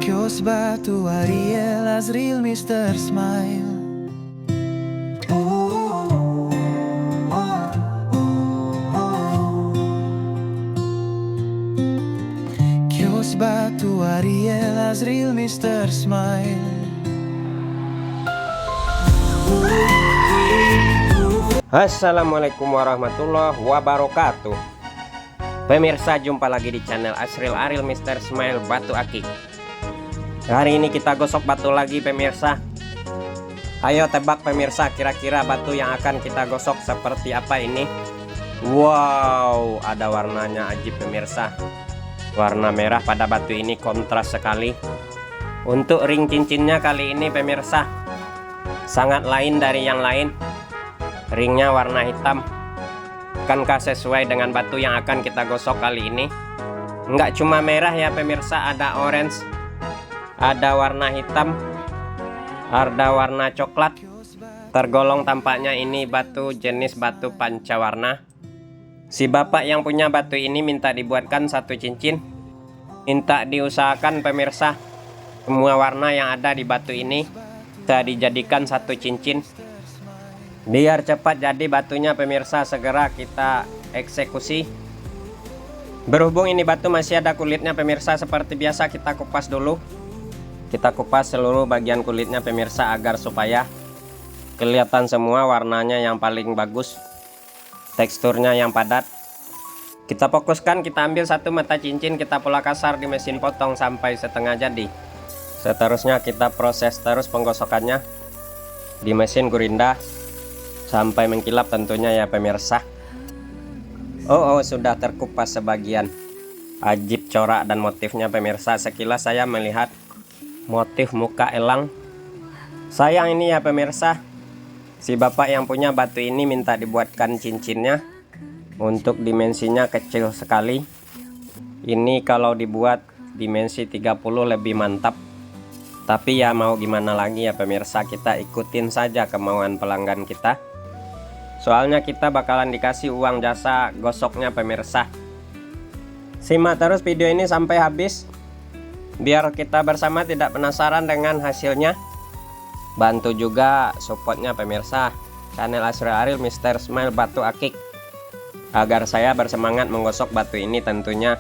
Kios Batu Ariel Azril Mr. Smile. Kios Batu Ariel Azril Mr. Smile. Assalamualaikum warahmatullahi wabarakatuh. Pemirsa, jumpa lagi di channel Azril Ariel Mr. Smile Batu Akik. Hari ini kita gosok batu lagi pemirsa. Ayo tebak pemirsa, kira-kira batu yang akan kita gosok seperti apa ini? Wow, ada warnanya ajib pemirsa. Warna merah pada batu ini kontras sekali. Untuk ring cincinnya kali ini pemirsa sangat lain dari yang lain. Ringnya warna hitam. Akankah sesuai dengan batu yang akan kita gosok kali ini? Enggak cuma merah ya pemirsa, ada orange, ada warna hitam, ada warna coklat. Tergolong tampaknya ini batu jenis batu pancawarna. Si bapak yang punya batu ini minta dibuatkan satu cincin. Minta diusahakan pemirsa, semua warna yang ada di batu ini bisa dijadikan satu cincin. Biar cepat jadi batunya pemirsa, segera kita eksekusi. Berhubung ini batu masih ada kulitnya pemirsa, seperti biasa kita kupas dulu. Kita kupas seluruh bagian kulitnya pemirsa agar supaya kelihatan semua warnanya yang paling bagus, teksturnya yang padat. Kita fokuskan, kita ambil satu mata cincin, kita pola kasar di mesin potong sampai setengah jadi. Seterusnya kita proses terus penggosokannya di mesin gurinda sampai mengkilap tentunya ya pemirsa. Oh, sudah terkupas sebagian. Ajib corak dan motifnya pemirsa. Sekilas saya melihat motif muka elang. Sayang ini ya pemirsa, si bapak yang punya batu ini minta dibuatkan cincinnya. Untuk dimensinya kecil sekali. Ini kalau dibuat dimensi 30 lebih mantap. Tapi ya mau gimana lagi ya pemirsa, kita ikutin saja kemauan pelanggan kita. Soalnya kita bakalan dikasih uang jasa gosoknya pemirsa. Simak terus video ini sampai habis, biar kita bersama tidak penasaran dengan hasilnya. Bantu juga supportnya pemirsa channel Azril Ariel Mr. Smile Batu Akik, agar saya bersemangat menggosok batu ini tentunya,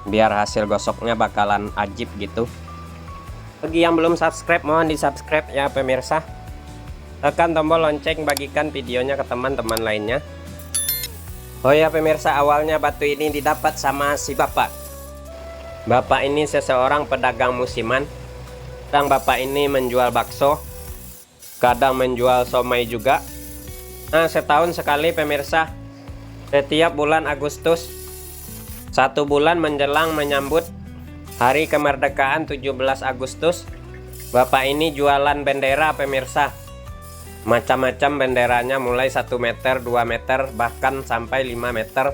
biar hasil gosoknya bakalan ajib gitu. Bagi yang belum subscribe, mohon di subscribe ya pemirsa. Tekan tombol lonceng, bagikan videonya ke teman-teman lainnya. Oh ya pemirsa, awalnya batu ini didapat sama si bapak. Bapak ini seseorang pedagang musiman. Kadang bapak ini menjual bakso, kadang menjual somai juga. Nah, setahun sekali pemirsa, setiap bulan Agustus, 1 bulan menjelang menyambut hari kemerdekaan 17 Agustus, bapak ini jualan bendera pemirsa. Macam-macam benderanya, mulai 1 meter, 2 meter, bahkan sampai 5 meter.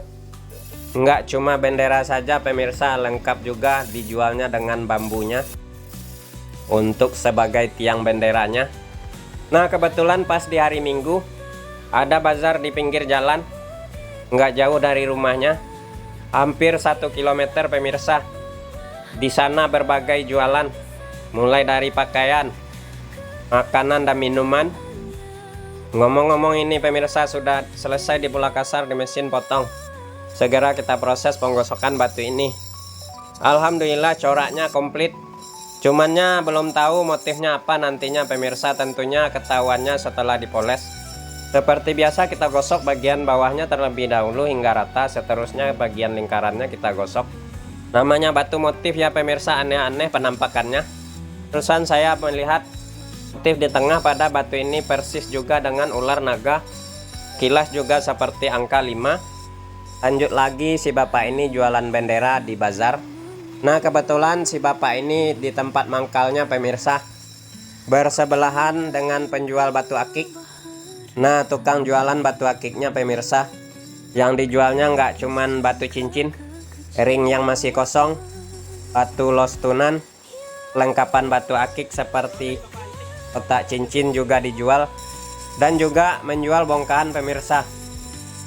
Enggak cuma bendera saja pemirsa, lengkap juga dijualnya dengan bambunya untuk sebagai tiang benderanya. Nah, kebetulan pas di hari Minggu ada bazar di pinggir jalan, enggak jauh dari rumahnya, hampir 1 kilometer pemirsa. Di sana berbagai jualan, mulai dari pakaian, makanan dan minuman. Ngomong-ngomong ini pemirsa, sudah selesai di pola kasar di mesin potong. Segera kita proses penggosokan batu ini. Alhamdulillah coraknya komplit. Cumannya belum tahu motifnya apa nantinya pemirsa, tentunya ketahuannya setelah dipoles. Seperti biasa kita gosok bagian bawahnya terlebih dahulu hingga rata. Seterusnya bagian lingkarannya kita gosok. Namanya batu motif ya pemirsa, aneh-aneh penampakannya. Terusan saya melihat motif di tengah pada batu ini persis juga dengan ular naga. Kilas juga seperti angka 5. Lanjut lagi, si bapak ini jualan bendera di bazar. Nah, kebetulan si bapak ini di tempat mangkalnya pemirsa bersebelahan dengan penjual batu akik. Nah, tukang jualan batu akiknya pemirsa, yang dijualnya nggak cuman batu cincin, ring yang masih kosong, batu lostunan, lengkapan batu akik seperti kotak cincin juga dijual, dan juga menjual bongkahan pemirsa.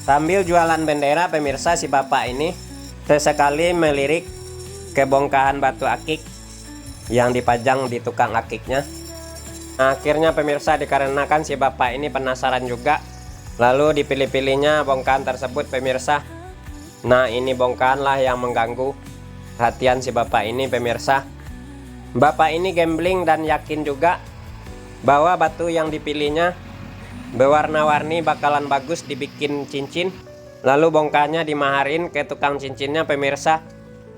Sambil jualan bendera pemirsa, si bapak ini sesekali melirik ke bongkahan batu akik. yang dipajang di tukang akiknya. Nah, akhirnya pemirsa, dikarenakan si bapak ini penasaran juga, lalu dipilih-pilihnya bongkahan tersebut pemirsa. Nah, ini bongkahanlah yang mengganggu perhatian si bapak ini pemirsa. Bapak ini gambling dan yakin juga bahwa batu yang dipilihnya berwarna-warni bakalan bagus dibikin cincin. Lalu bongkahannya dimaharin ke tukang cincinnya pemirsa.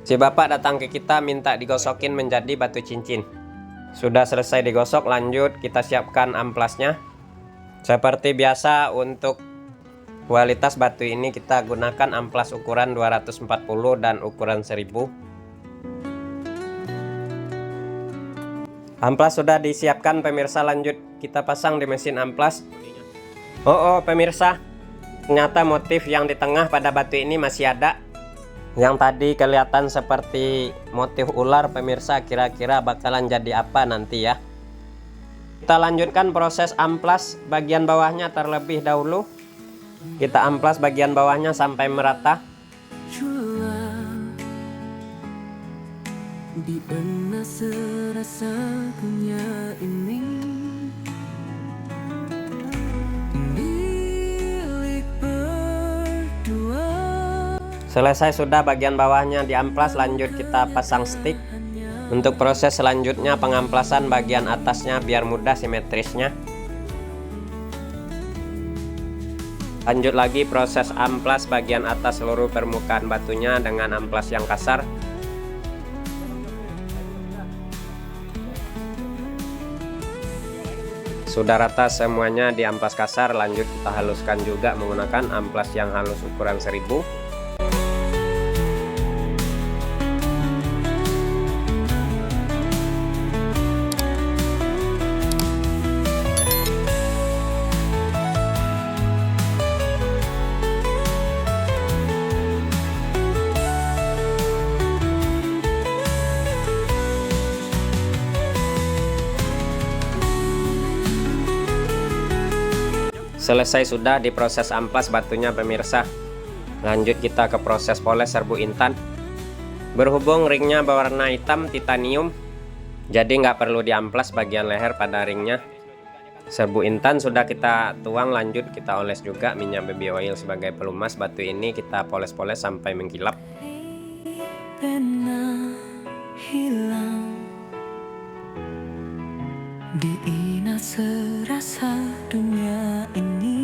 Si bapak datang ke kita minta digosokin menjadi batu cincin. Sudah selesai digosok, lanjut kita siapkan amplasnya. Seperti biasa untuk kualitas batu ini kita gunakan amplas ukuran 240 dan ukuran 1000. Amplas sudah disiapkan pemirsa, lanjut kita pasang di mesin amplas. Oh pemirsa, ternyata motif yang di tengah pada batu ini masih ada. Yang tadi kelihatan seperti motif ular pemirsa, kira-kira bakalan jadi apa nanti ya. Kita lanjutkan proses amplas bagian bawahnya terlebih dahulu. Kita amplas bagian bawahnya sampai merata. Selesai sudah bagian bawahnya diamplas, lanjut kita pasang stick. Untuk proses selanjutnya pengamplasan bagian atasnya biar mudah simetrisnya. Lanjut lagi proses amplas bagian atas seluruh permukaan batunya dengan amplas yang kasar. Sudah rata semuanya di amplas kasar, lanjut kita haluskan juga menggunakan amplas yang halus ukuran 1000. Selesai sudah diproses amplas batunya pemirsa. Lanjut kita ke proses poles serbu intan. Berhubung ringnya berwarna hitam titanium, jadi nggak perlu diamplas bagian leher pada ringnya. Serbu intan sudah kita tuang, lanjut kita oles juga minyak baby oil sebagai pelumas. Batu ini kita poles-poles sampai mengkilap. Pernah hilang diina serasa dunia ini.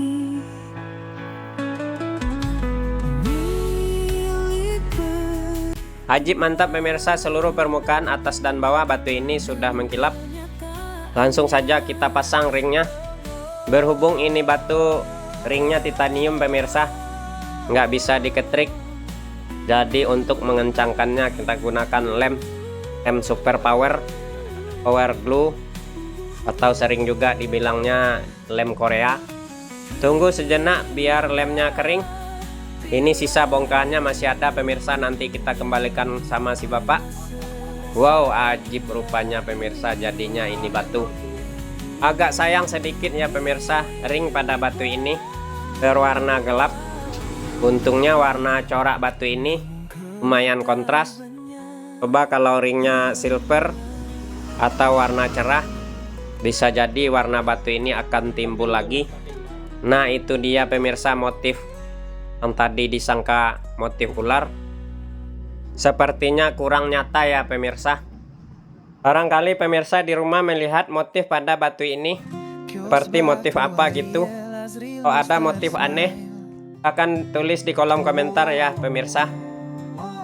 Ajib mantap pemirsa, seluruh permukaan atas dan bawah batu ini sudah mengkilap. Langsung saja kita pasang ringnya. Berhubung ini batu ringnya titanium pemirsa, nggak bisa diketrik, jadi untuk mengencangkannya kita gunakan lem super power glue, atau sering juga dibilangnya lem Korea. Tunggu sejenak biar lemnya kering. Ini sisa bongkahannya masih ada pemirsa, nanti kita kembalikan sama si bapak. Wow, ajib rupanya pemirsa jadinya ini batu. Agak sayang sedikit ya pemirsa, ring pada batu ini berwarna gelap. Untungnya warna corak batu ini lumayan kontras. Coba kalau ringnya silver atau warna cerah, bisa jadi warna batu ini akan timbul lagi. Nah, itu dia pemirsa motif yang tadi disangka motif ular. Sepertinya kurang nyata ya pemirsa. Barangkali pemirsa di rumah melihat motif pada batu ini seperti motif apa gitu. Kalau ada motif aneh, akan tulis di kolom komentar ya pemirsa.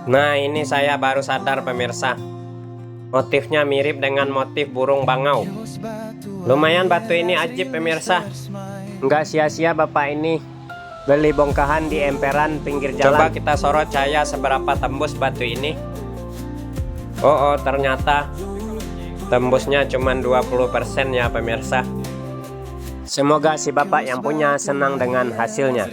Nah, ini saya baru sadar pemirsa, motifnya mirip dengan motif burung bangau. Lumayan batu ini ajib pemirsa. Nggak sia-sia bapak ini beli bongkahan di emperan pinggir jalan. Coba kita sorot cahaya seberapa tembus batu ini. Oh ternyata tembusnya cuma 20% ya pemirsa. Semoga si bapak yang punya senang dengan hasilnya.